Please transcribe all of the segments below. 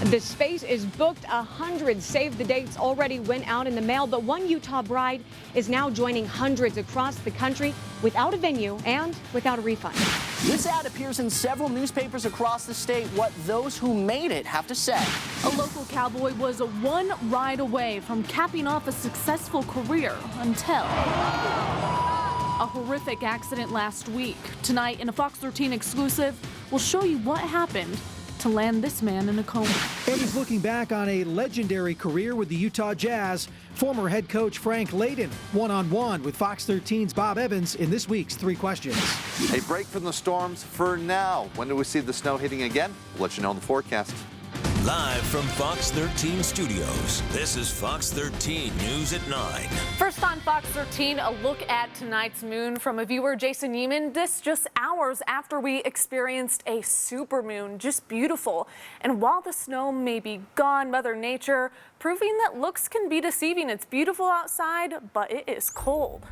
The space is booked. 100 save the dates already went out in the mail, but one Utah bride is now joining hundreds across the country without a venue and without a refund. This ad appears in several newspapers across the state. What those who made it have to say. A local cowboy was one ride away from capping off a successful career until a horrific accident last week. Tonight in a Fox 13 exclusive, we'll show you what happened to land this man in a coma. And he's looking back on a legendary career with the Utah Jazz. Former head coach Frank Layden, one-on-one with Fox 13's Bob Evans in this week's 3 Questions. A break from the storms for now. When do we see the snow hitting again? We'll let you know in the forecast. Live from Fox 13 Studios, this is Fox 13 News at 9. First on Fox 13, a look at tonight's moon from a viewer, Jason Yeaman. This just hours after we experienced a supermoon, just beautiful. And while the snow may be gone, Mother Nature proving that looks can be deceiving. It's beautiful outside, but it is cold.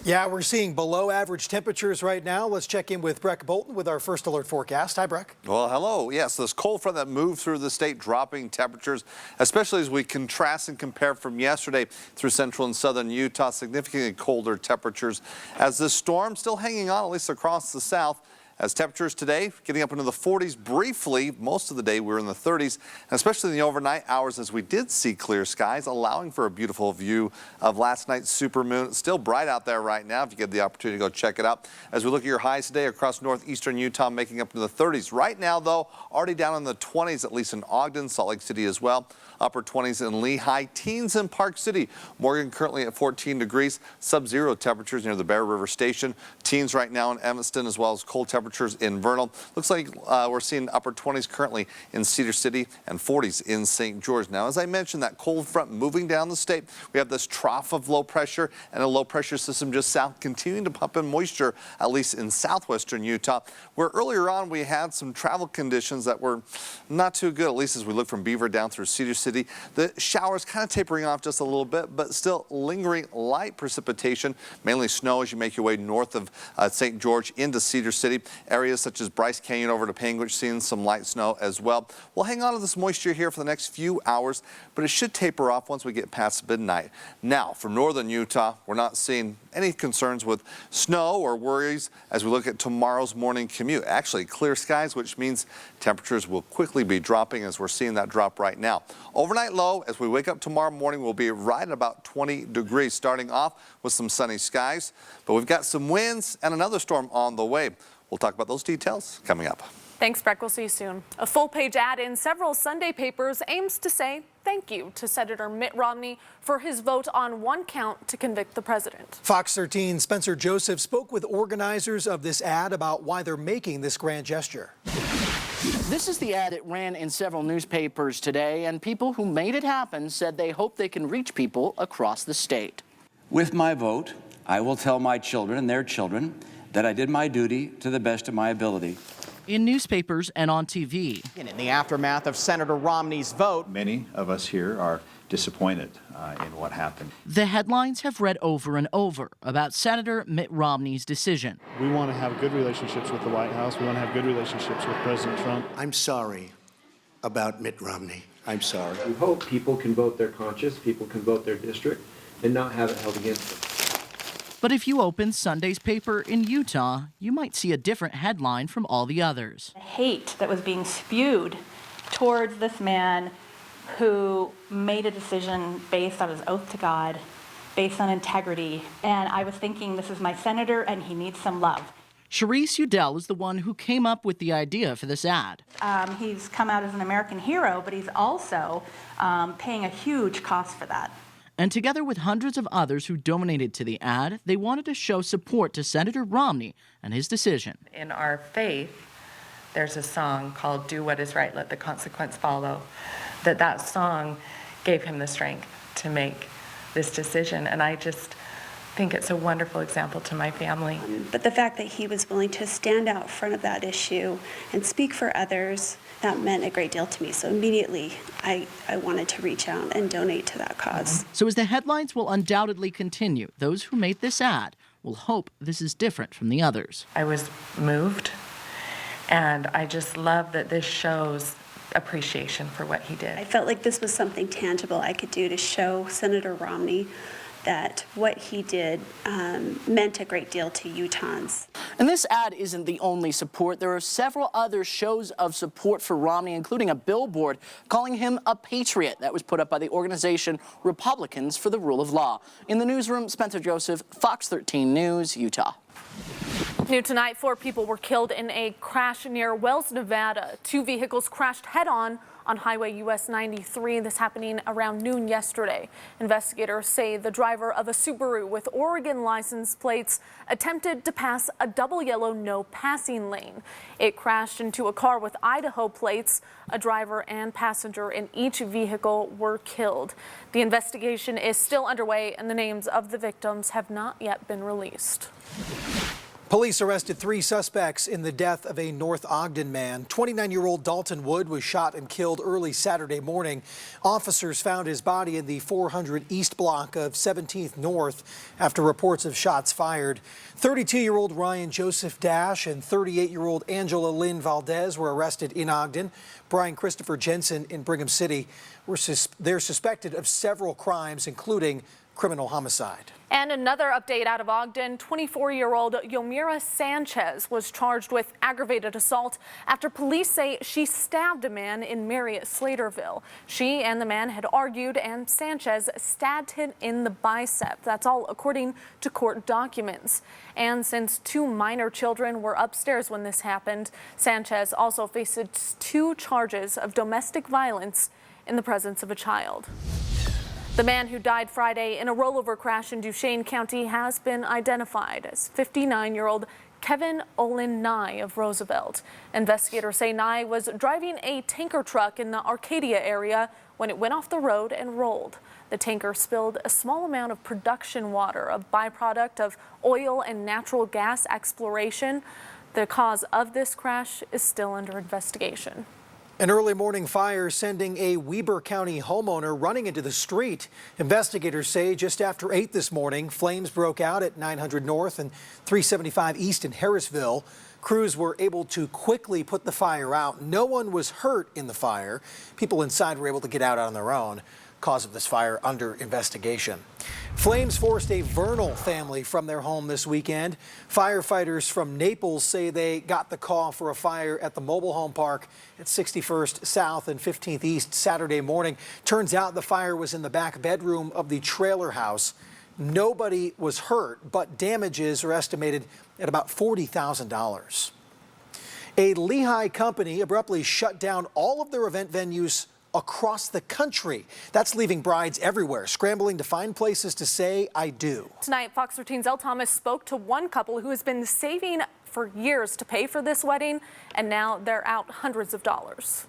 Yeah, we're seeing below average temperatures right now. Let's check in with Breck Bolton with our first alert forecast. Hi, Breck. Well, hello. Yes, this cold front that moved through the state, dropping temperatures, especially as we contrast and compare from yesterday through central and southern Utah. Significantly colder temperatures as this storm still hanging on, at least across the south. As temperatures today getting up into the 40s briefly, most of the day we were in the 30s, and especially in the overnight hours as we did see clear skies, allowing for a beautiful view of last night's supermoon. It's still bright out there right now if you get the opportunity to go check it out. As we look at your highs today across northeastern Utah, making up into the 30s. Right now, though, already down in the 20s, at least in Ogden, Salt Lake City as well. Upper 20s in Lehigh, teens in Park City. Morgan currently at 14 degrees, sub-zero temperatures near the Bear River Station. Teens right now in Evanston, as well as cold temperatures in Vernal. Looks like we're seeing upper 20s currently in Cedar City and 40s in St. George. Now, as I mentioned, that cold front moving down the state, we have this trough of low pressure and a low pressure system just south continuing to pump in moisture, at least in southwestern Utah, where earlier on we had some travel conditions that were not too good, at least as we look from Beaver down through Cedar City. The showers kind of tapering off just a little bit, but still lingering light precipitation, mainly snow as you make your way north of St. George into Cedar City. Areas such as Bryce Canyon over to Panguitch seeing some light snow as well. We'll hang on to this moisture here for the next few hours, but it should taper off once we get past midnight. Now, for northern Utah, we're not seeing any concerns with snow or worries as we look at tomorrow's morning commute. Actually, clear skies, which means temperatures will quickly be dropping as we're seeing that drop right now. Overnight low as we wake up tomorrow morning will be right at about 20 degrees, starting off with some sunny skies. But we've got some winds and another storm on the way. We'll talk about those details coming up. Thanks, Breck. We'll see you soon. A full-page ad in several Sunday papers aims to say thank you to Senator Mitt Romney for his vote on one count to convict the president. Fox 13's Spencer Joseph spoke with organizers of this ad about why they're making this grand gesture. This is the ad. It ran in several newspapers today, and people who made it happen said they hope they can reach people across the state. With my vote, I will tell my children and their children that I did my duty to the best of my ability. In newspapers and on TV. And in the aftermath of Senator Romney's vote, many of us here are disappointed in what happened. The headlines have read over and over about Senator Mitt Romney's decision. We want to have good relationships with the White House. We want to have good relationships with President Trump. I'm sorry about Mitt Romney. I'm sorry. We hope people can vote their conscience, people can vote their district, and not have it held against them. But if you open Sunday's paper in Utah, you might see a different headline from all the others. The hate that was being spewed towards this man who made a decision based on his oath to God, based on integrity. And I was thinking, this is my senator and he needs some love. Sharice Udell is the one who came up with the idea for this ad. He's come out as an American hero, but he's also paying a huge cost for that. And together with hundreds of others who donated to the ad, they wanted to show support to Senator Romney and his decision. In our faith, there's a song called Do What Is Right, Let the Consequence Follow. That song gave him the strength to make this decision. And I just think it's a wonderful example to my family. But the fact that he was willing to stand out in front of that issue and speak for others, that meant a great deal to me. So immediately I wanted to reach out and donate to that cause. So as the headlines will undoubtedly continue, those who made this ad will hope this is different from the others. I was moved, and I just love that this shows appreciation for what he did. I felt like this was something tangible I could do to show Senator Romney that what he did meant a great deal to Utahns. And this ad isn't the only support. There are several other shows of support for Romney, including a billboard calling him a patriot that was put up by the organization Republicans for the Rule of Law. In the newsroom, Spencer Joseph, Fox 13 News, Utah. New tonight, 4 people were killed in a crash near Wells, Nevada. 2 vehicles crashed head-on on Highway US 93. This happening around noon yesterday. Investigators say the driver of a Subaru with Oregon license plates attempted to pass a double yellow no passing lane. It crashed into a car with Idaho plates. A driver and passenger in each vehicle were killed. The investigation is still underway and the names of the victims have not yet been released. Police arrested 3 suspects in the death of a North Ogden man. 29-year-old Dalton Wood was shot and killed early Saturday morning. Officers found his body in the 400 East block of 17th North after reports of shots fired. 32-year-old Ryan Joseph Dash and 38-year-old Angela Lynn Valdez were arrested in Ogden. Brian Christopher Jensen in Brigham City. They're suspected of several crimes, including criminal homicide. And another update out of Ogden, 24-year-old Yomira Sanchez was charged with aggravated assault after police say she stabbed a man in Marriott Slaterville. She and the man had argued and Sanchez stabbed him in the bicep. That's all according to court documents. And since 2 minor children were upstairs when this happened, Sanchez also faces 2 charges of domestic violence in the presence of a child. The man who died Friday in a rollover crash in Duchesne County has been identified as 59-year-old Kevin Olin Nye of Roosevelt. Investigators say Nye was driving a tanker truck in the Arcadia area when it went off the road and rolled. The tanker spilled a small amount of production water, a byproduct of oil and natural gas exploration. The cause of this crash is still under investigation. An early morning fire sending a Weber County homeowner running into the street. Investigators say just after 8 this morning, flames broke out at 900 North and 375 East in Harrisville. Crews were able to quickly put the fire out. No one was hurt in the fire. People inside were able to get out on their own. Cause of this fire under investigation. Flames forced a Vernal family from their home this weekend. Firefighters from Naples say they got the call for a fire at the mobile home park at 61st South and 15th East Saturday morning. Turns out the fire was in the back bedroom of the trailer house. Nobody was hurt, but damages are estimated at about $40,000. A Lehigh company abruptly shut down all of their event venues across the country. That's leaving brides everywhere, scrambling to find places to say I do. Tonight, Fox 13's Elle Thomas spoke to one couple who has been saving for years to pay for this wedding, and now they're out hundreds of dollars.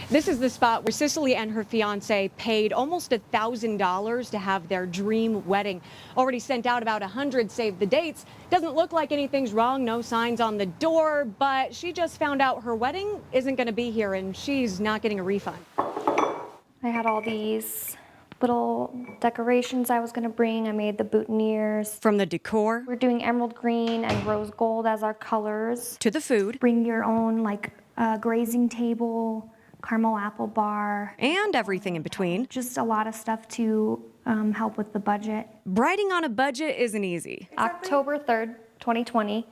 This is the spot where Cicely and her fiance paid almost $1,000 to have their dream wedding. Already sent out about 100 save the dates. Doesn't look like anything's wrong, no signs on the door, but she just found out her wedding isn't going to be here and she's not getting a refund. I had all these little decorations I was going to bring. I made the boutonnieres. From the decor. We're doing emerald green and rose gold as our colors. To the food. Bring your own grazing table, caramel apple bar. And everything in between. Just a lot of stuff to help with the budget. Briding on a budget isn't easy. October 3rd, 2020,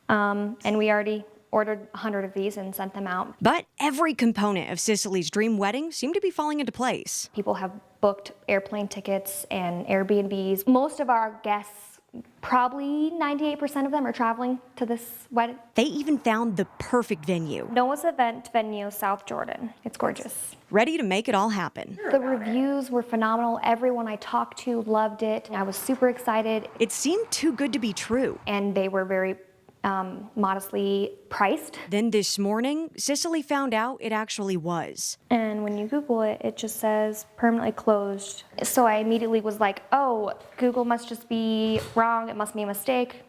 and we already ordered 100 of these and sent them out. But every component of Cicely's dream wedding seemed to be falling into place. People have booked airplane tickets and Airbnbs. Most of our guests, probably 98% of them, are traveling to this wedding. They even found the perfect venue. Noah's Event Venue, South Jordan. It's gorgeous. Ready to make it all happen. The reviews were phenomenal. Everyone I talked to loved it. I was super excited. It seemed too good to be true. And they were very modestly priced. Then this morning, Cicely found out it actually was. And when you Google it, it just says permanently closed. So I immediately was like, oh, Google must just be wrong. It must be a mistake.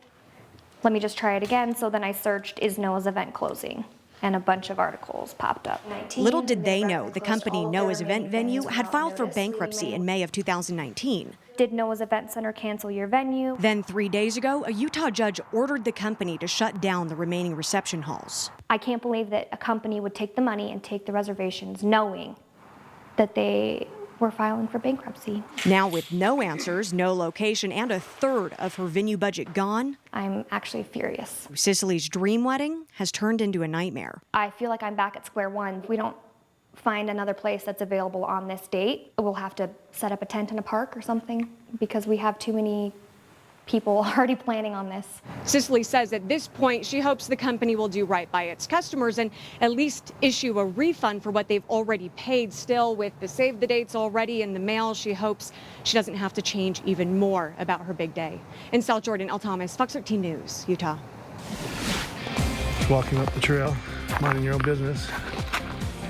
Let me just try it again. So then I searched, is Noah's Event closing? and a bunch of articles popped up. Little did they know the company Noah's Event Venue had filed for bankruptcy in May of 2019. Did Noah's Event Center cancel your venue? Then 3 days ago, a Utah judge ordered the company to shut down the remaining reception halls. I can't believe that a company would take the money and take the reservations knowing that they were filing for bankruptcy. Now with no answers, no location, and a third of her venue budget gone, I'm actually furious. Cicely's dream wedding has turned into a nightmare. I feel like I'm back at square one. If we don't find another place that's available on this date, we'll have to set up a tent in a park or something because we have too many people already planning on this. Cicely says at this point she hopes the company will do right by its customers and at least issue a refund for what they've already paid. Still, with the save the dates already in the mail, she hopes she doesn't have to change even more about her big day. In South Jordan, Elle Thomas, Fox 13 News, Utah. Just walking up the trail, minding your own business,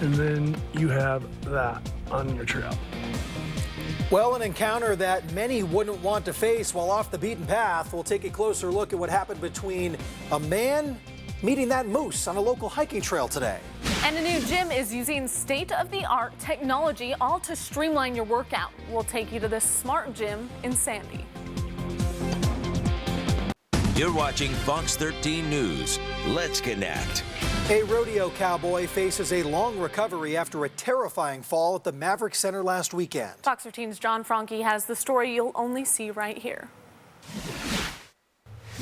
and then you have that on your trail. Well, an encounter that many wouldn't want to face while off the beaten path. We'll take a closer look at what happened between a man meeting that moose on a local hiking trail today. And a new gym is using state-of-the-art technology, all to streamline your workout. We'll take you to this smart gym in Sandy. You're watching Fox 13 News. Let's connect. A rodeo cowboy faces a long recovery after a terrifying fall at the Maverick Center last weekend. Fox 13's John Franke has the story you'll only see right here.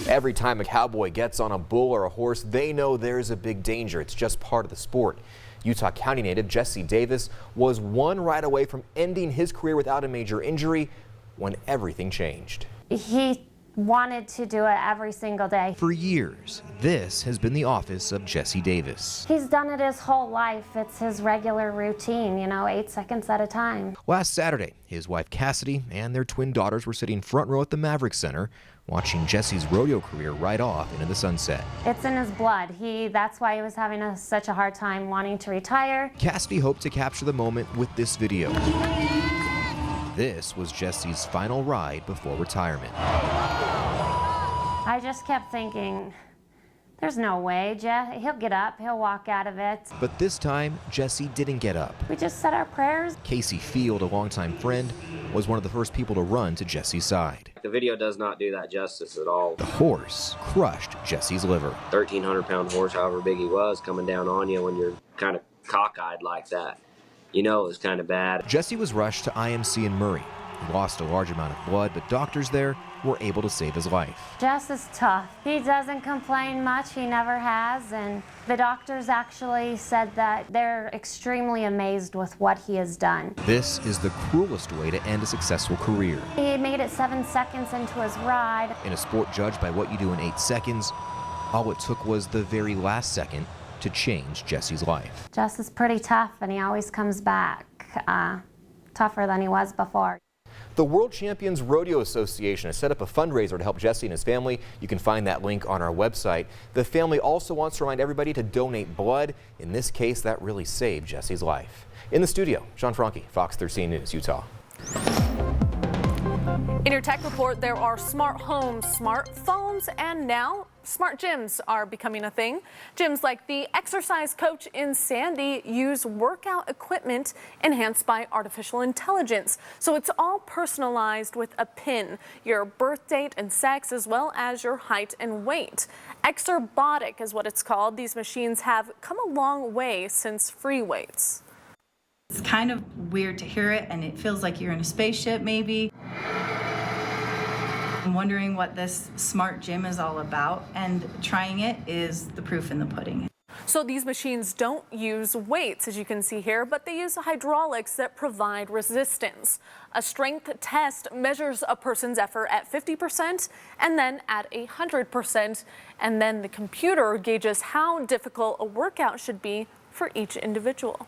Every time a cowboy gets on a bull or a horse, they know there's a big danger. It's just part of the sport. Utah County native Jesse Davis was one ride away from ending his career without a major injury when everything changed. He wanted to do it every single day. For years, this has been the office of Jesse Davis. He's done it his whole life. It's his regular routine, 8 seconds at a time. Last Saturday, his wife Cassidy and their twin daughters were sitting front row at the Maverick Center, watching Jesse's rodeo career ride off into the sunset. It's in his blood. That's why he was having such a hard time wanting to retire. Cassidy hoped to capture the moment with this video. This was Jesse's final ride before retirement. I just kept thinking, there's no way, he'll get up, he'll walk out of it. But this time, Jesse didn't get up. We just said our prayers. Casey Field, a longtime friend, was one of the first people to run to Jesse's side. The video does not do that justice at all. The horse crushed Jesse's liver. 1,300-pound horse, however big he was, coming down on you when you're kind of cockeyed like that. It was kind of bad. Jesse was rushed to IMC in Murray. He lost a large amount of blood, but doctors there were able to save his life. Jess is tough. He doesn't complain much. He never has. And the doctors actually said that they're extremely amazed with what he has done. This is the cruelest way to end a successful career. He made it 7 seconds into his ride. In a sport judged by what you do in 8 seconds, all it took was the very last second to change Jesse's life. Jess is pretty tough, and he always comes back tougher than he was before. The World Champions Rodeo Association has set up a fundraiser to help Jesse and his family. You can find that link on our website. The family also wants to remind everybody to donate blood. In this case, that really saved Jesse's life. In the studio, John Franke, Fox 13 News, Utah. In your tech report, there are smart homes, smartphones, and now smart gyms are becoming a thing. Gyms like the Exercise Coach in Sandy use workout equipment enhanced by artificial intelligence. So it's all personalized with a pin, your birth date and sex, as well as your height and weight. Exerbotic is what it's called. These machines have come a long way since free weights. It's kind of weird to hear it, and it feels like you're in a spaceship maybe. I'm wondering what this smart gym is all about, and trying it is the proof in the pudding. So these machines don't use weights, as you can see here, but they use hydraulics that provide resistance. A strength test measures a person's effort at 50% and then at 100%, and then the computer gauges how difficult a workout should be for each individual.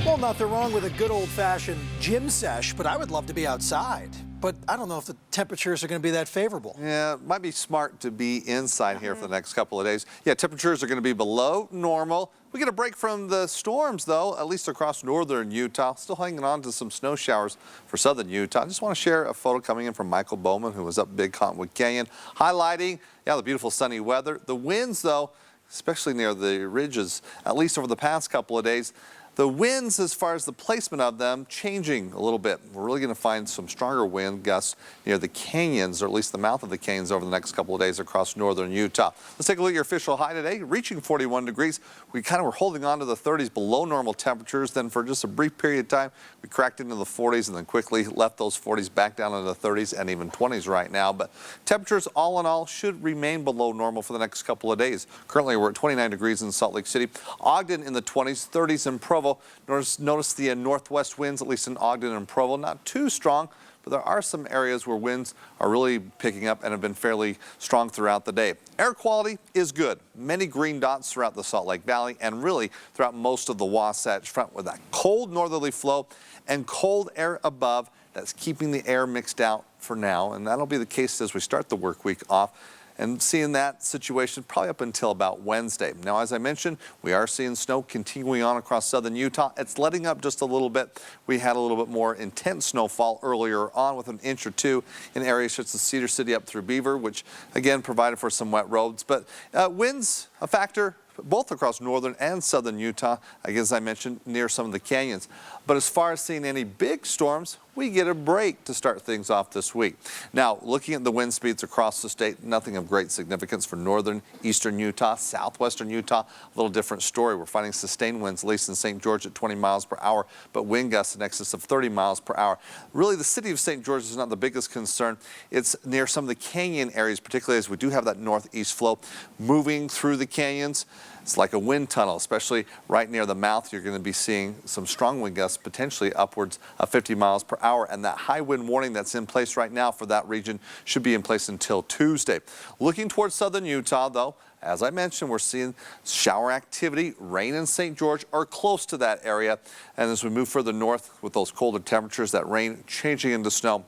Well, nothing wrong with a good old-fashioned gym sesh, but I would love to be outside. But I don't know if the temperatures are going to be that favorable. Yeah, it might be smart to be inside here for the next couple of days. Yeah, temperatures are going to be below normal. We get a break from the storms, though, at least across northern Utah. Still hanging on to some snow showers for southern Utah. I just want to share a photo coming in from Michael Bowman, who was up Big Cottonwood Canyon, highlighting, the beautiful sunny weather. The winds, though, especially near the ridges, at least over the past couple of days. The winds, as far as the placement of them, changing a little bit. We're really going to find some stronger wind gusts near the canyons, or at least the mouth of the canyons, over the next couple of days across northern Utah. Let's take a look at your official high today, reaching 41 degrees. We kind of were holding on to the 30s, below normal temperatures. Then for just a brief period of time, we cracked into the 40s and then quickly left those 40s back down into the 30s and even 20s right now. But temperatures, all in all, should remain below normal for the next couple of days. Currently, we're at 29 degrees in Salt Lake City, Ogden in the 20s, 30s in Provo. Notice the northwest winds, at least in Ogden and Provo, not too strong, but there are some areas where winds are really picking up and have been fairly strong throughout the day. Air quality is good. Many green dots throughout the Salt Lake Valley and really throughout most of the Wasatch Front, with that cold northerly flow and cold air above that's keeping the air mixed out for now, and that'll be the case as we start the work week off. And seeing that situation probably up until about Wednesday. Now, as I mentioned, we are seeing snow continuing on across southern Utah. It's letting up just a little bit. We had a little bit more intense snowfall earlier on with an inch or two in areas such as Cedar City up through Beaver, which again provided for some wet roads. But winds a factor both across northern and southern Utah, as I mentioned, near some of the canyons. But as far as seeing any big storms, we get a break to start things off this week. Now, looking at the wind speeds across the state, nothing of great significance for northern, eastern Utah, southwestern Utah. A little different story. We're finding sustained winds, at least in St. George, at 20 miles per hour, but wind gusts in excess of 30 miles per hour. Really, the city of St. George is not the biggest concern. It's near some of the canyon areas, particularly as we do have that northeast flow moving through the canyons. It's like a wind tunnel, especially right near the mouth. You're going to be seeing some strong wind gusts, potentially upwards of 50 miles per hour. And that high wind warning that's in place right now for that region should be in place until Tuesday. Looking towards southern Utah, though, as I mentioned, we're seeing shower activity, rain in St. George or close to that area. And as we move further north with those colder temperatures, that rain changing into snow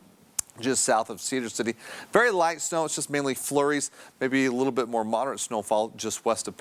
just south of Cedar City. Very light snow. It's just mainly flurries, maybe a little bit more moderate snowfall just west of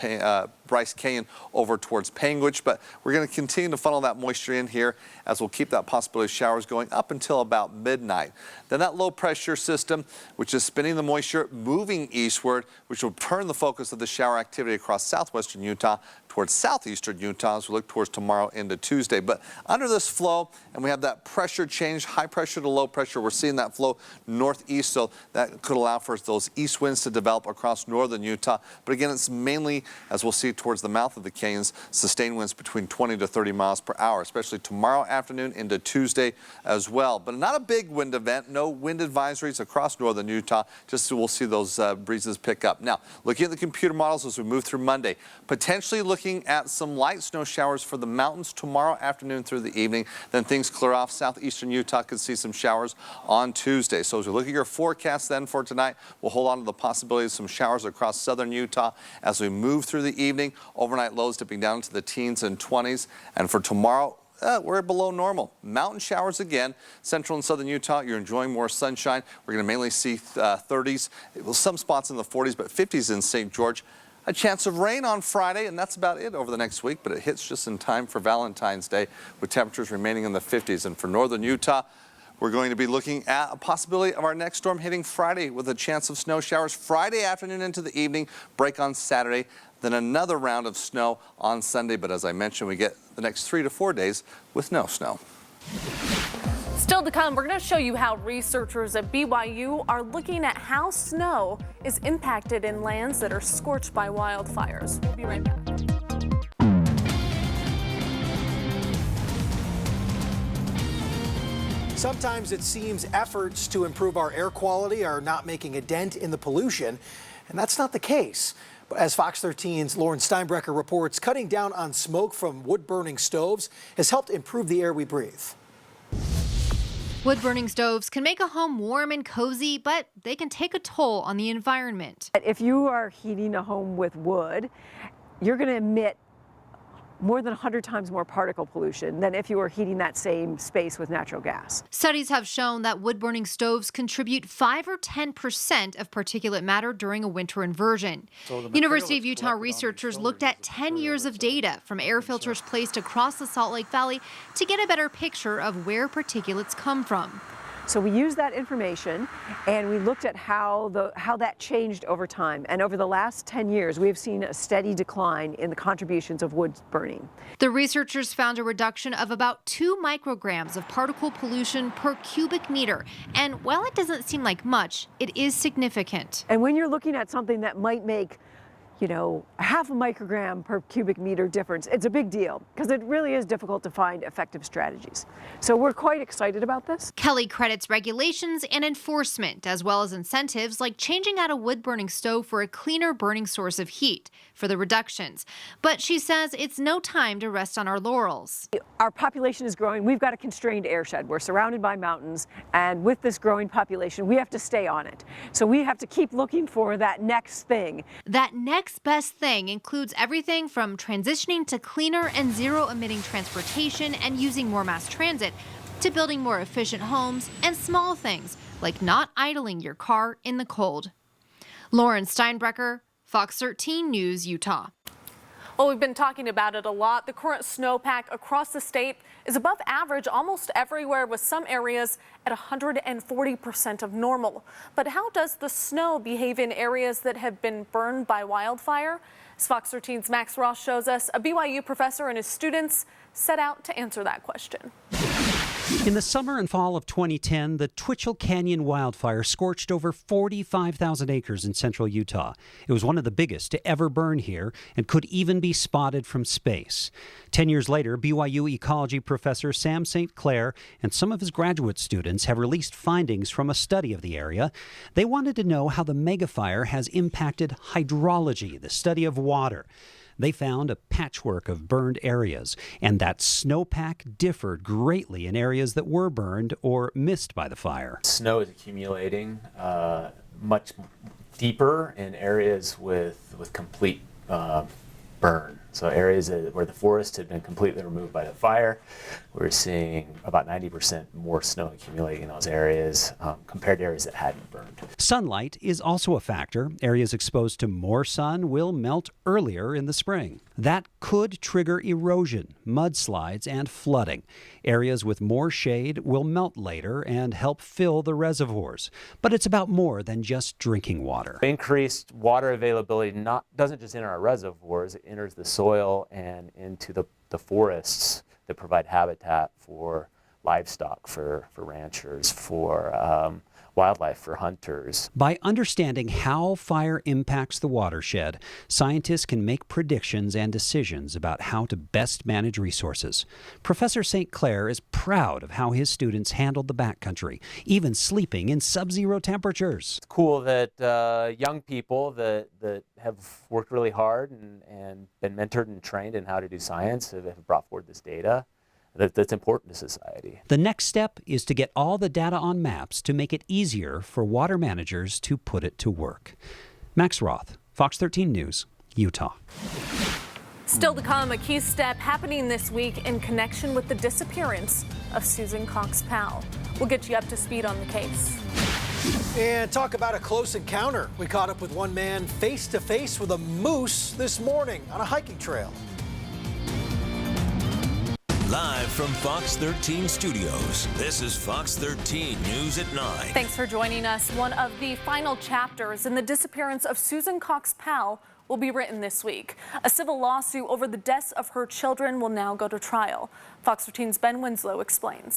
Bryce Canyon over towards Panguitch. But we're going to continue to funnel that moisture in here as we'll keep that possibility of showers going up until about midnight. Then that low pressure system, which is spinning the moisture, moving eastward, which will turn the focus of the shower activity across southwestern Utah towards southeastern Utah as we look towards tomorrow into Tuesday. But under this flow, and we have that pressure change, high pressure to low pressure, we're seeing that flow northeast, so that could allow for those east winds to develop across northern Utah. But again, it's mainly, as we'll see towards the mouth of the canyons, sustained winds between 20 to 30 miles per hour, especially tomorrow afternoon into Tuesday as well. But not a big wind event, no wind advisories across northern Utah, just so we'll see those breezes pick up. Now, looking at the computer models as we move through Monday, potentially looking at some light snow showers for the mountains tomorrow afternoon through the evening. Then things clear off. Southeastern Utah could see some showers on Tuesday. So as we look at your forecast then for tonight, we'll hold on to the possibility of some showers across southern Utah as we move through the evening. Overnight lows dipping down to the teens and 20s. And for tomorrow, we're below normal. Mountain showers again. Central and southern Utah, you're enjoying more sunshine. We're going to mainly see 30s, some spots in the 40s, but 50s in St. George. A chance of rain on Friday, and that's about it over the next week, but it hits just in time for Valentine's Day with temperatures remaining in the 50s. And for northern Utah, we're going to be looking at a possibility of our next storm hitting Friday with a chance of snow showers Friday afternoon into the evening, break on Saturday, then another round of snow on Sunday. But as I mentioned, we get the next 3 to 4 days with no snow. Still to come, we're going to show you how researchers at BYU are looking at how snow is impacted in lands that are scorched by wildfires. We'll be right back. Sometimes it seems efforts to improve our air quality are not making a dent in the pollution, and that's not the case. But as Fox 13's Lauren Steinbrecher reports, cutting down on smoke from wood-burning stoves has helped improve the air we breathe. Wood-burning stoves can make a home warm and cozy, but they can take a toll on the environment. If you are heating a home with wood, you're going to emit more than 100 times more particle pollution than if you were heating that same space with natural gas. Studies have shown that wood-burning stoves contribute 5 or 10% of particulate matter during a winter inversion. University of Utah researchers looked at 10 years of data from air filters placed across the Salt Lake Valley to get a better picture of where particulates come from. So we used that information and we looked at how that changed over time. And over the last 10 years, we have seen a steady decline in the contributions of wood burning. The researchers found a reduction of about 2 micrograms of particle pollution per cubic meter. And while it doesn't seem like much, it is significant. And when you're looking at something that might make, you know, half a microgram per cubic meter difference, it's a big deal because it really is difficult to find effective strategies. So we're quite excited about this. Kelly credits regulations and enforcement, as well as incentives like changing out a wood-burning stove for a cleaner burning source of heat for the reductions. But she says it's no time to rest on our laurels. Our population is growing. We've got a constrained airshed. We're surrounded by mountains, and with this growing population, we have to stay on it. So we have to keep looking for that next thing. That next best thing includes everything from transitioning to cleaner and zero-emitting transportation and using more mass transit, to building more efficient homes and small things like not idling your car in the cold. Lauren Steinbrecher, Fox 13 News, Utah. Well, we've been talking about it a lot. The current snowpack across the state is above average almost everywhere, with some areas at 140% of normal. But how does the snow behave in areas that have been burned by wildfire? As Fox 13's Max Ross shows us, a BYU professor and his students set out to answer that question. In the summer and fall of 2010, the Twitchell Canyon wildfire scorched over 45,000 acres in central Utah. It was one of the biggest to ever burn here and could even be spotted from space. 10 years later, BYU ecology professor Sam St. Clair and some of his graduate students have released findings from a study of the area. They wanted to know how the megafire has impacted hydrology, the study of water. They found a patchwork of burned areas, and that snowpack differed greatly in areas that were burned or missed by the fire. Snow is accumulating much deeper in areas with complete burn. So areas where the forest had been completely removed by the fire, we're seeing about 90% more snow accumulating in those areas compared to areas that hadn't burned. Sunlight is also a factor. Areas exposed to more sun will melt earlier in the spring. That could trigger erosion, mudslides, and flooding. Areas with more shade will melt later and help fill the reservoirs. But it's about more than just drinking water. Increased water availability doesn't just enter our reservoirs, it enters the soil and into the forests that provide habitat for livestock, for ranchers, for wildlife, for hunters. By understanding how fire impacts the watershed, scientists can make predictions and decisions about how to best manage resources. Professor St. Clair is proud of how his students handled the backcountry, even sleeping in sub-zero temperatures. It's cool that young people that have worked really hard and been mentored and trained in how to do science have brought forward this data that's important to society. The next step is to get all the data on maps to make it easier for water managers to put it to work. Max Roth, Fox 13 News, Utah. Still to come, a key step happening this week in connection with the disappearance of Susan Cox Powell. We'll get you up to speed on the case. And talk about a close encounter. We caught up with one man face to face with a moose this morning on a hiking trail. Live from Fox 13 Studios, this is Fox 13 News at 9. Thanks for joining us. One of the final chapters in the disappearance of Susan Cox Powell will be written this week. A civil lawsuit over the deaths of her children will now go to trial. Fox 13's Ben Winslow explains.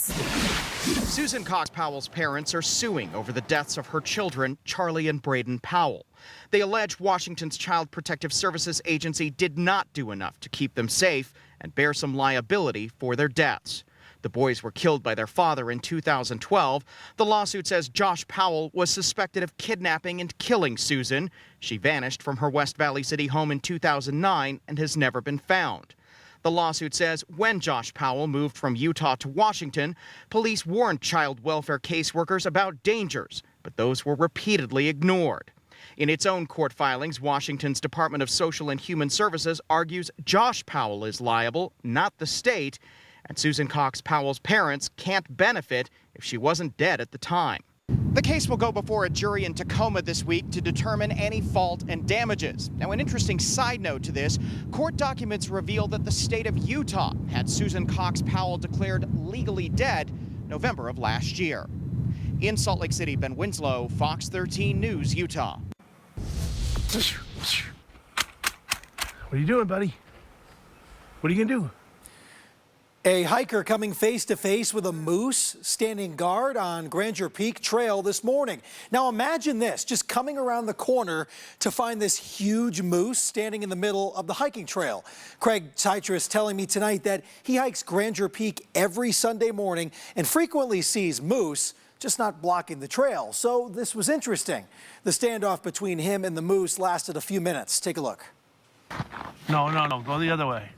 Susan Cox Powell's parents are suing over the deaths of her children, Charlie and Braden Powell. They allege Washington's Child Protective Services Agency did not do enough to keep them safe and bear some liability for their deaths. The boys were killed by their father in 2012. The lawsuit says Josh Powell was suspected of kidnapping and killing Susan. She vanished from her West Valley City home in 2009 and has never been found. The lawsuit says when Josh Powell moved from Utah to Washington, police warned child welfare caseworkers about dangers, but those were repeatedly ignored. In its own court filings, Washington's Department of Social and Human Services argues Josh Powell is liable, not the state, and Susan Cox Powell's parents can't benefit if she wasn't dead at the time. The case will go before a jury in Tacoma this week to determine any fault and damages. Now, an interesting side note to this, court documents reveal that the state of Utah had Susan Cox Powell declared legally dead November of last year. In Salt Lake City, Ben Winslow, Fox 13 News, Utah. What are you doing, buddy? What are you gonna do? A hiker coming face to face with a moose standing guard on Grandeur Peak Trail this morning. Now imagine this, just coming around the corner to find this huge moose standing in the middle of the hiking trail. Craig Citrus telling me tonight that he hikes Grandeur Peak every Sunday morning and frequently sees moose, just not blocking the trail. So this was interesting. The standoff between him and the moose lasted a few minutes. Take a look. No, go the other way.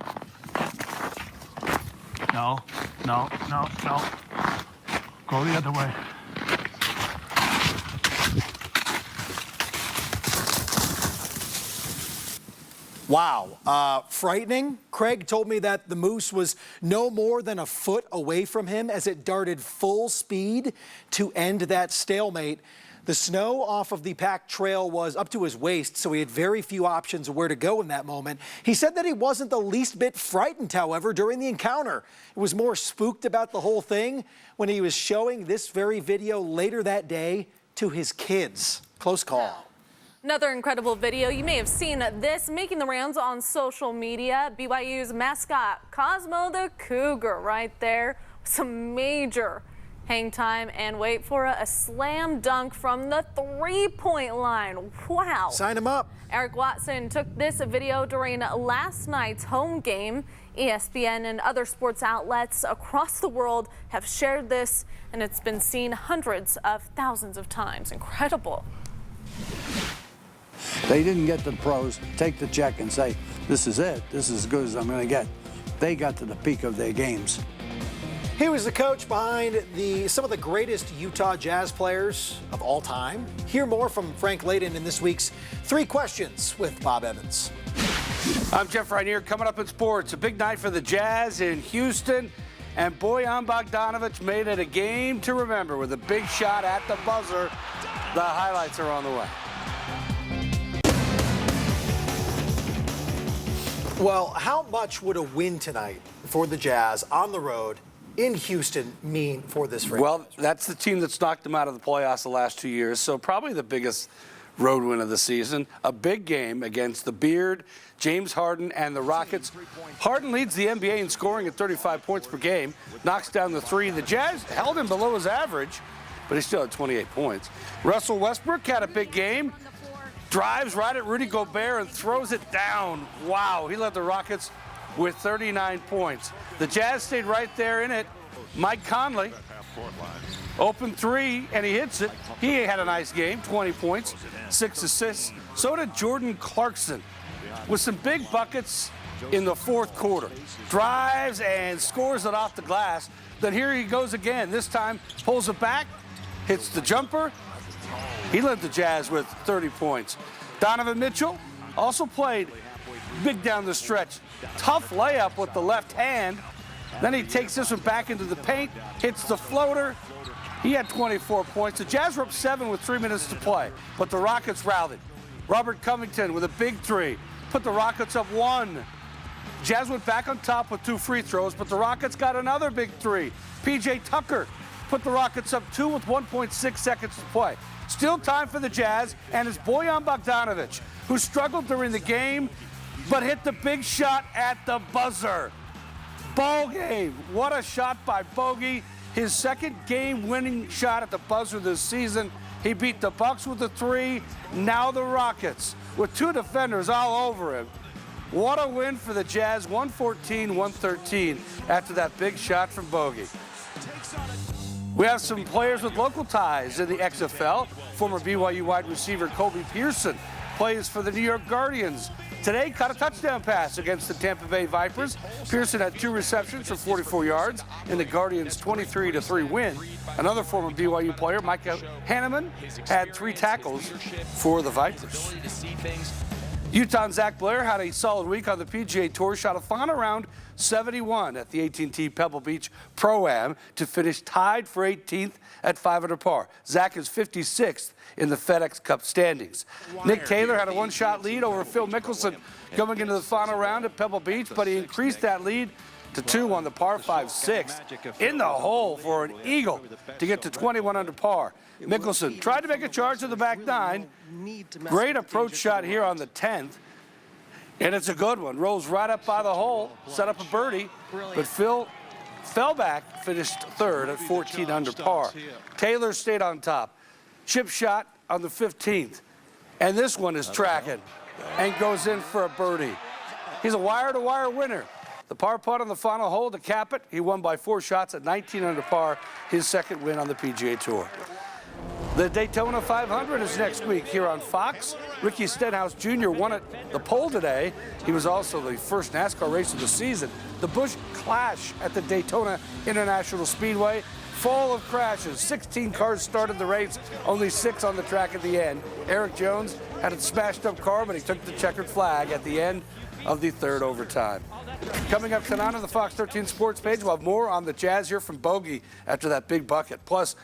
No. Go the other way. Wow, frightening. Craig told me that the moose was no more than a foot away from him as it darted full speed to end that stalemate. The snow off of the packed trail was up to his waist, so he had very few options of where to go in that moment. He said that he wasn't the least bit frightened, however, during the encounter. He was more spooked about the whole thing when he was showing this very video later that day to his kids. Close call. Another incredible video. You may have seen this making the rounds on social media. BYU's mascot, Cosmo the Cougar, right there. Some major hang time, and wait for a slam dunk from the three-point line. Wow. Sign him up. Eric Watson took this video during last night's home game. ESPN and other sports outlets across the world have shared this, and it's been seen hundreds of thousands of times. Incredible. They didn't get to the pros, take the check and say, this is it, this is as good as I'm going to get. They got to the peak of their games. He was the coach behind some of the greatest Utah Jazz players of all time. Hear more from Frank Layden in this week's 3 Questions with Bob Evans. I'm Jeff Rainier. Coming up in sports, a big night for the Jazz in Houston, and Bojan Bogdanovic made it a game to remember with a big shot at the buzzer. The highlights are on the way. Well, how much would a win tonight for the Jazz on the road in Houston mean for this franchise? Well, that's the team that's knocked them out of the playoffs the last 2 years, so probably the biggest road win of the season. A big game against the Beard, James Harden, and the Rockets. Harden leads the NBA in scoring at 35 points per game, knocks down the 3. The Jazz held him below his average, but he still had 28 points. Russell Westbrook had a big game, drives right at Rudy Gobert and throws it down. Wow, he led the Rockets with 39 points. The Jazz stayed right there in it. Mike Conley, open 3, and he hits it. He had a nice game, 20 points, 6 assists. So did Jordan Clarkson with some big buckets in the fourth quarter. Drives and scores it off the glass. Then here he goes again. This time pulls it back, hits the jumper. He led the Jazz with 30 points. Donovan Mitchell also played big down the stretch. Tough layup with the left hand. Then he takes this one back into the paint, hits the floater. He had 24 points. The Jazz were up 7 with 3 minutes to play, but the Rockets rallied. Robert Covington with a big 3, put the Rockets up 1. Jazz went back on top with 2 free throws, but the Rockets got another big 3. PJ Tucker put the Rockets up 2 with 1.6 seconds to play. Still time for the Jazz, and it's Bojan Bogdanovic, who struggled during the game, but hit the big shot at the buzzer. Ball game. What a shot by Bogey. His second game-winning shot at the buzzer this season. He beat the Bucks with a 3. Now the Rockets with 2 defenders all over him. What a win for the Jazz, 114-113 after that big shot from Bogey. We have some players with local ties in the XFL. Former BYU wide receiver Kobe Pearson plays for the New York Guardians. Today, caught a touchdown pass against the Tampa Bay Vipers. Pearson had 2 receptions for 44 yards in the Guardians' 23-3 win. Another former BYU player, Micah Hanneman, had 3 tackles for the Vipers. Utah's Zach Blair had a solid week on the PGA Tour, shot a final round 71 at the AT&T Pebble Beach Pro-Am to finish tied for 18th at 5 under par. Zach is 56th in the FedEx Cup standings. Nick Taylor had a 1-shot lead over Phil Mickelson going into the final round at Pebble Beach, but he increased that lead to 2 on the par 5-6. In the hole for an eagle to get to 21 under par. Mickelson tried to make a charge to the back 9. Great approach shot here on the 10th. And it's a good one. Rolls right up by the hole, set up a birdie, but Phil fell back, finished 3rd at 14 under par. Taylor stayed on top. Chip shot on the 15th. And this one is tracking and goes in for a birdie. He's a wire-to-wire winner. The par putt on the final hole to cap it. He won by 4 shots at 19 under par, his 2nd win on the PGA Tour. The Daytona 500 is next week here on Fox. Ricky Stenhouse Jr. won at the pole today. He was also the first NASCAR race of the season. The Busch Clash at the Daytona International Speedway, full of crashes. 16 cars started the race, only 6 on the track at the end. Eric Jones had a smashed up car, but he took the checkered flag at the end of the 3rd overtime. Coming up tonight on the Fox 13 Sports page, we'll have more on the Jazz here from Bogey after that big bucket. Plus,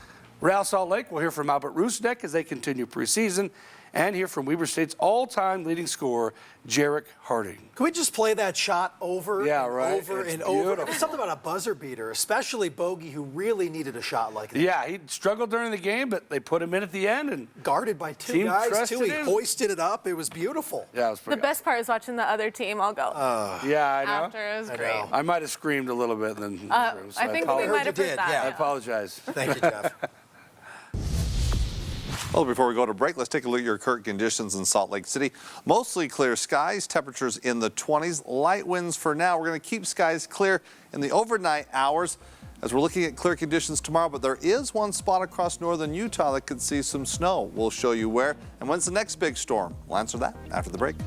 Real Salt Lake, we'll hear from Albert Rusnak as they continue preseason, and hear from Weber State's all-time leading scorer, Jarek Harding. Can we just play that shot over and over It's and over? beautiful. There's something about a buzzer beater, especially Bogey, who really needed a shot like that. Yeah, he struggled during the game, but they put him in at the end. And guarded by 2 guys, too. He him. hoisted it up. It was beautiful. Yeah, it was The pretty best part is watching the other team all go. yeah, I know. After, it was great. I might have screamed a little bit. And then I think we might have heard that. I apologize. Thank you, Jeff. Well, before we go to break, let's take a look at your current conditions in Salt Lake City. Mostly clear skies, temperatures in the 20s, light winds for now. We're going to keep skies clear in the overnight hours as we're looking at clear conditions tomorrow, but there is one spot across northern Utah that could see some snow. We'll show you where and when's the next big storm. We'll answer that after the break.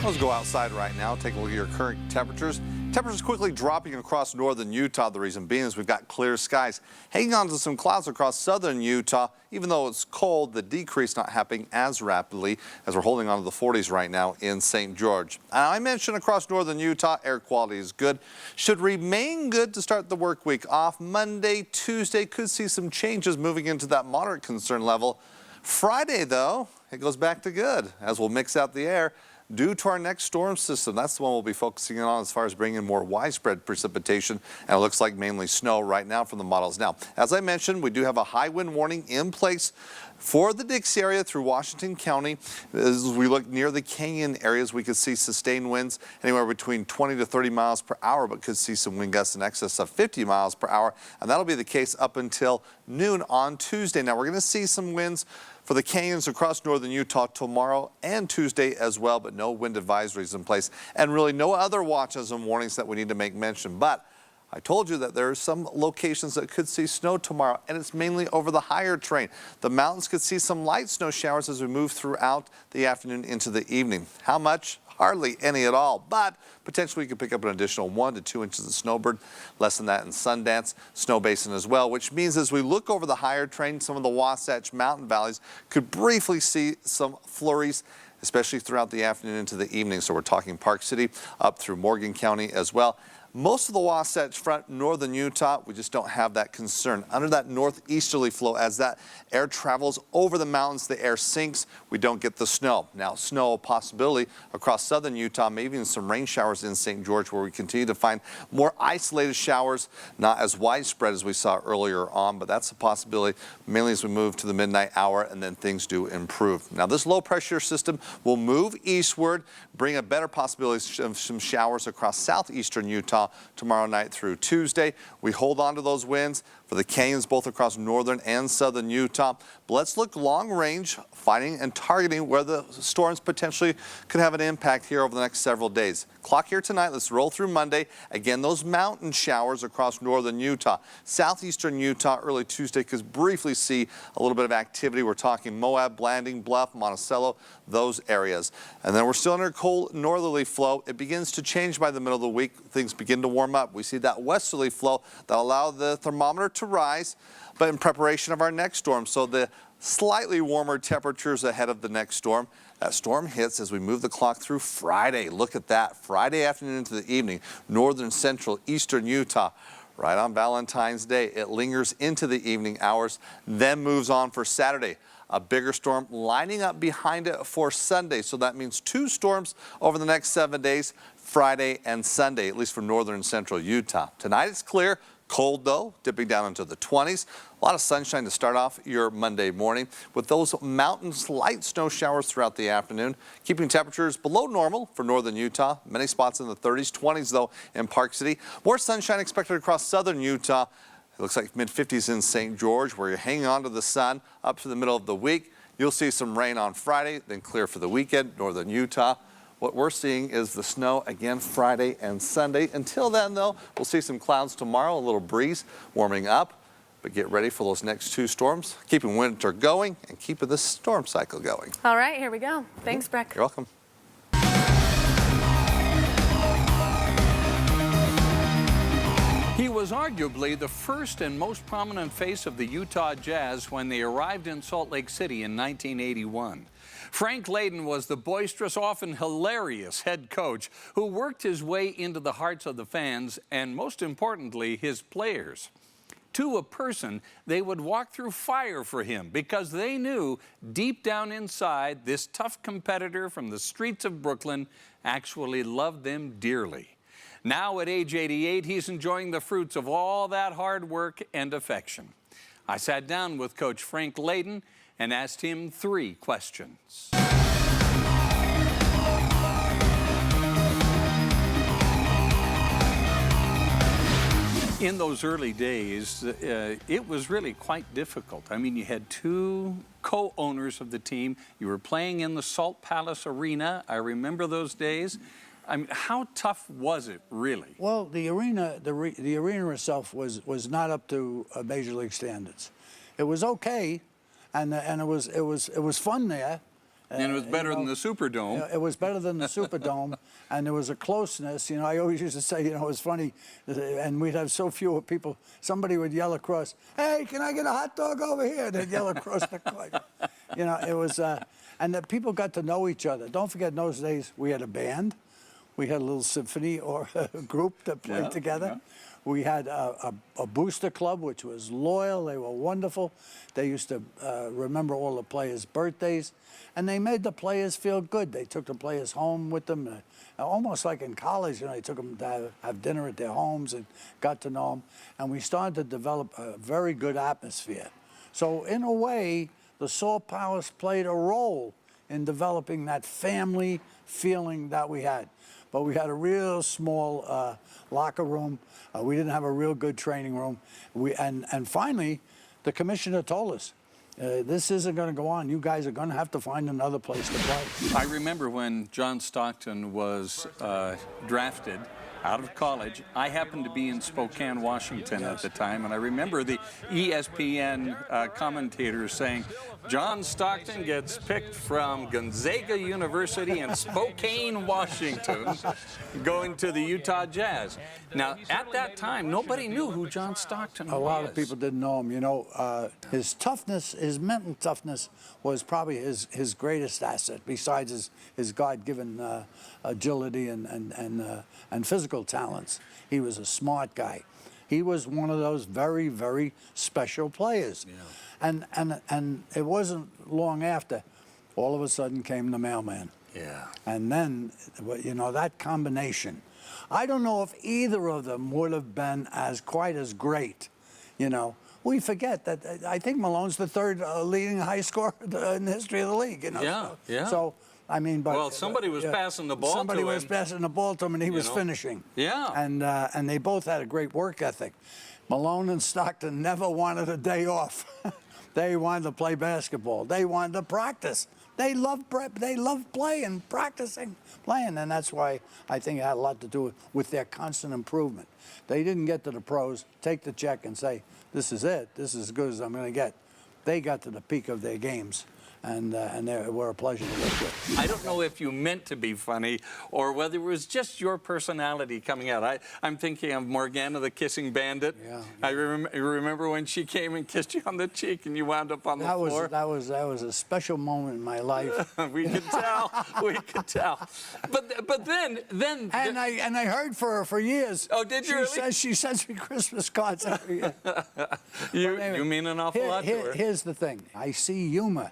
Let's go outside right now, take a look at your current temperatures. Temperatures quickly dropping across northern Utah. The reason being is we've got clear skies. Hanging on to some clouds across southern Utah. Even though it's cold, the decrease not happening as rapidly as we're holding on to the 40s right now in St. George. And I mentioned across northern Utah, air quality is good. Should remain good to start the work week off. Monday, Tuesday could see some changes moving into that moderate concern level. Friday, though, it goes back to good as we'll mix out the air due to our next storm system. That's the one we'll be focusing on as far as bringing more widespread precipitation, and it looks like mainly snow right now from the models. Now, as I mentioned, we do have a high wind warning in place for the Dixie area through Washington County. As we look near the canyon areas, we could see sustained winds anywhere between 20 to 30 miles per hour, but could see some wind gusts in excess of 50 miles per hour, and that'll be the case up until noon on Tuesday. Now, we're going to see some winds for the canyons across northern Utah tomorrow and Tuesday as well, but no wind advisories in place and really no other watches and warnings that we need to make mention. But I told you that there are some locations that could see snow tomorrow, and it's mainly over the higher terrain. The mountains could see some light snow showers as we move throughout the afternoon into the evening. How much? Hardly any at all, but potentially you could pick up an additional 1 to 2 inches of snowbird, less than that in Sundance, Snow Basin as well, which means as we look over the higher terrain, some of the Wasatch Mountain valleys could briefly see some flurries, especially throughout the afternoon into the evening. So we're talking Park City up through Morgan County as well. Most of the Wasatch Front, northern Utah, we just don't have that concern. Under that northeasterly flow, as that air travels over the mountains, the air sinks, we don't get the snow. Now, snow possibility across southern Utah, maybe even some rain showers in St. George, where we continue to find more isolated showers, not as widespread as we saw earlier on, but that's a possibility, mainly as we move to the midnight hour and then things do improve. Now, this low pressure system will move eastward, bring a better possibility of some showers across southeastern Utah tomorrow night through Tuesday. We hold on to those winds for the canyons both across northern and southern Utah. But let's look long range, finding and targeting where the storms potentially could have an impact here over the next several days. Clock here tonight. Let's roll through Monday. Again, those mountain showers across northern Utah. Southeastern Utah early Tuesday could briefly see a little bit of activity. We're talking Moab, Blanding, Bluff, Monticello, those areas. And then we're still under cold northerly flow. It begins to change by the middle of the week. Things begin to warm up. We see that westerly flow that allow the thermometer to rise, but in preparation of our next storm. So the slightly warmer temperatures ahead of the next storm. That storm hits as we move the clock through Friday. Look at that. Friday afternoon into the evening, northern, central, eastern Utah. Right on Valentine's Day, it lingers into the evening hours, then moves on for Saturday. a bigger storm lining up behind it for Sunday. So that means 2 storms over the next 7 days, Friday and Sunday, at least for northern and central Utah. Tonight it's clear. Cold, though, dipping down into the 20s. A lot of sunshine to start off your Monday morning with those mountains, light snow showers throughout the afternoon, keeping temperatures below normal for northern Utah. Many spots in the 30s, 20s, though, in Park City. More sunshine expected across southern Utah. It looks like mid-50s in St. George, where you're hanging on to the sun up to the middle of the week. You'll see some rain on Friday, then clear for the weekend, northern Utah. What we're seeing is the snow again Friday and Sunday. Until then, though, we'll see some clouds tomorrow, a little breeze warming up. But get ready for those next 2 storms, keeping winter going and keeping this storm cycle going. All right, here we go. Thanks, Breck. You're welcome. He was arguably the first and most prominent face of the Utah Jazz when they arrived in Salt Lake City in 1981. Frank Layden was the boisterous, often hilarious head coach who worked his way into the hearts of the fans and, most importantly, his players. To a person, they would walk through fire for him because they knew deep down inside this tough competitor from the streets of Brooklyn actually loved them dearly. Now at age 88, he's enjoying the fruits of all that hard work and affection. I sat down with Coach Frank Layden and asked him 3 questions. In those early days, it was really quite difficult. I mean, you had 2 co-owners of the team. You were playing in the Salt Palace Arena. I remember those days. I mean, how tough was it, really? Well, the arena, the arena itself was not up to major league standards. It was okay, and it was fun there. And it was better than the Superdome. It was better than the Superdome, and there was a closeness. You know, I always used to say, you know, it was funny, and we'd have so few people. Somebody would yell across, "Hey, can I get a hot dog over here?" They'd yell across the court. You know, it was, and the people got to know each other. Don't forget, in those days, we had a band. We had a little symphony or a group that played together. Yeah. We had a booster club, which was loyal. They were wonderful. They used to remember all the players' birthdays, and they made the players feel good. They took the players home with them, almost like in college. You know, they took them to have dinner at their homes and got to know them. And we started to develop a very good atmosphere. So in a way, the Salt Palace played a role in developing that family feeling that we had. But we had a real small locker room. We didn't have a real good training room. And finally, the commissioner told us, this isn't going to go on. You guys are going to have to find another place to play. I remember when John Stockton was drafted out of college. I happened to be in Spokane, Washington at the time, and I remember the ESPN commentators saying, John Stockton gets picked from Gonzaga University in Spokane, Washington, going to the Utah Jazz. Now, at that time, nobody knew who John Stockton was. A lot of people didn't know him. You know, his toughness, his mental toughness was probably his greatest asset, besides his God-given agility and physical talents. He was a smart guy. He was one of those very, very special players. Yeah. And it wasn't long after, all of a sudden came the mailman. Yeah. And then, you know, that combination. I don't know if either of them would have been quite as great. You know, we forget that I think Malone's the 3rd leading high scorer in the history of the league. You know. Yeah. Yeah. So. I mean, but well, somebody was passing the ball to him. Somebody was passing the ball to him, and he was finishing. Yeah. And they both had a great work ethic. Malone and Stockton never wanted a day off. They wanted to play basketball. They wanted to practice. They loved playing, practicing, playing, and that's why I think it had a lot to do with their constant improvement. They didn't get to the pros, take the check, and say, "This is it. This is as good as I'm going to get." They got to the peak of their games. And they were a pleasure to work with. I don't know if you meant to be funny or whether it was just your personality coming out. I'm thinking of Morgana the Kissing Bandit. Yeah. I remember when she came and kissed you on the cheek and you wound up on the floor. That was a special moment in my life. We could tell. We could tell. But then. And I heard for years. Oh, did you? She sends me Christmas cards every year. You mean an awful lot to her. Here's the thing. I see humor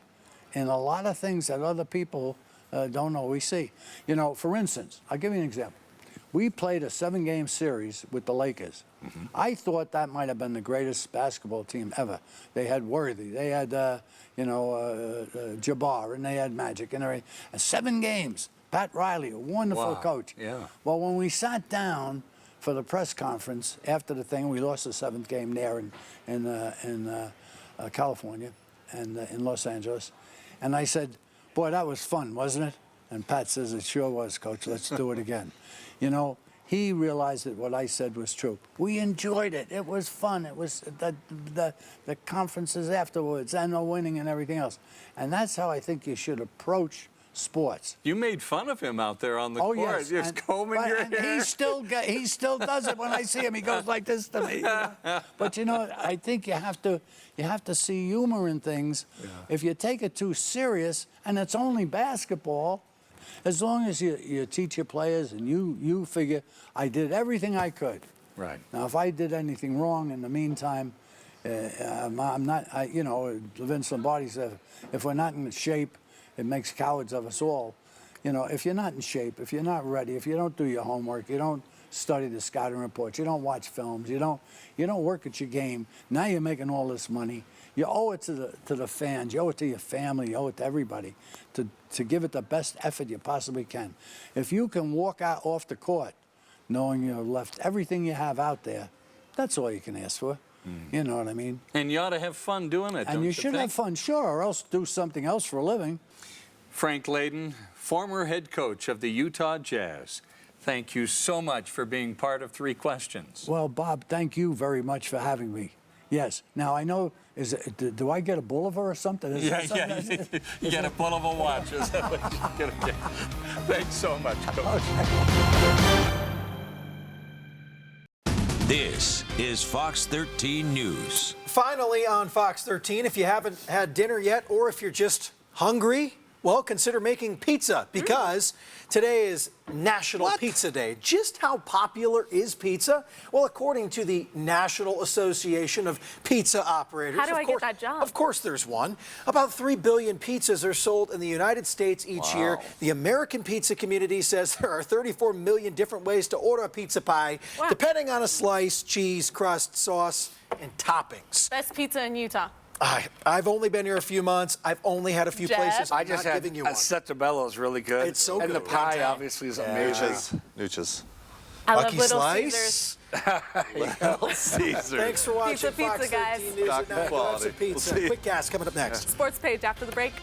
in a lot of things that other people don't always see. You know, for instance, I'll give you an example. We played a 7-game series with the Lakers. I thought that might have been the greatest basketball team ever. They had Worthy, they had, Jabbar, and they had Magic, and everything. And 7 games. Pat Riley, a wonderful coach. Yeah. Well, when we sat down for the press conference after the thing, we lost the 7th game there in California and in Los Angeles. And I said, boy, that was fun, wasn't it? And Pat says, it sure was, Coach. Let's do it again. You know, he realized that what I said was true. We enjoyed it. It was fun. It was the conferences afterwards and the winning and everything else. And that's how I think you should approach sports. You made fun of him out there on the court. Yes. Just combing your hair. He still does it when I see him. He goes like this to me. You know? But you know, I think you have to see humor in things. Yeah. If you take it too serious, and it's only basketball, as long as you teach your players and you figure, I did everything I could. Right. Now, if I did anything wrong in the meantime, I'm not. You know, Vince Lombardi said, if we're not in shape, it makes cowards of us all. You know, if you're not in shape, if you're not ready, if you don't do your homework, you don't study the scouting reports, you don't watch films, you don't work at your game, now you're making all this money. You owe it to the fans, you owe it to your family, you owe it to everybody to give it the best effort you possibly can. If you can walk out off the court knowing you left everything you have out there, that's all you can ask for. You know what I mean? And you ought to have fun doing it, and you should have fun, sure, or else do something else for a living. Frank Layden, former head coach of the Utah Jazz, thank you so much for being part of 3 Questions. Well, Bob, thank you very much for having me. Yes. Now, I know, do I get a Bulliver or something? You get a Bulliver watch. Is that what you're going to get? Thanks so much, Coach. This is Fox 13 News. Finally on Fox 13, if you haven't had dinner yet or if you're just hungry, well, consider making pizza because today is National Pizza Day. Just how popular is pizza? Well, according to the National Association of Pizza Operators. How do I get that job? Of course there's one. About 3 billion pizzas are sold in the United States each year. The American pizza community says there are 34 million different ways to order a pizza pie, depending on a slice, cheese, crust, sauce, and toppings. Best pizza in Utah. I've only been here a few months. I've only had a few places. I just had Acetabello is really good. It's so good. And the pie obviously is amazing. Nuchas. I love Lucky Little Slice. Little Caesars. Thanks for watching Pizza, Fox 13 guys. News at 9. Grab some pizza. Quick Cast coming up next. Sports page after the break.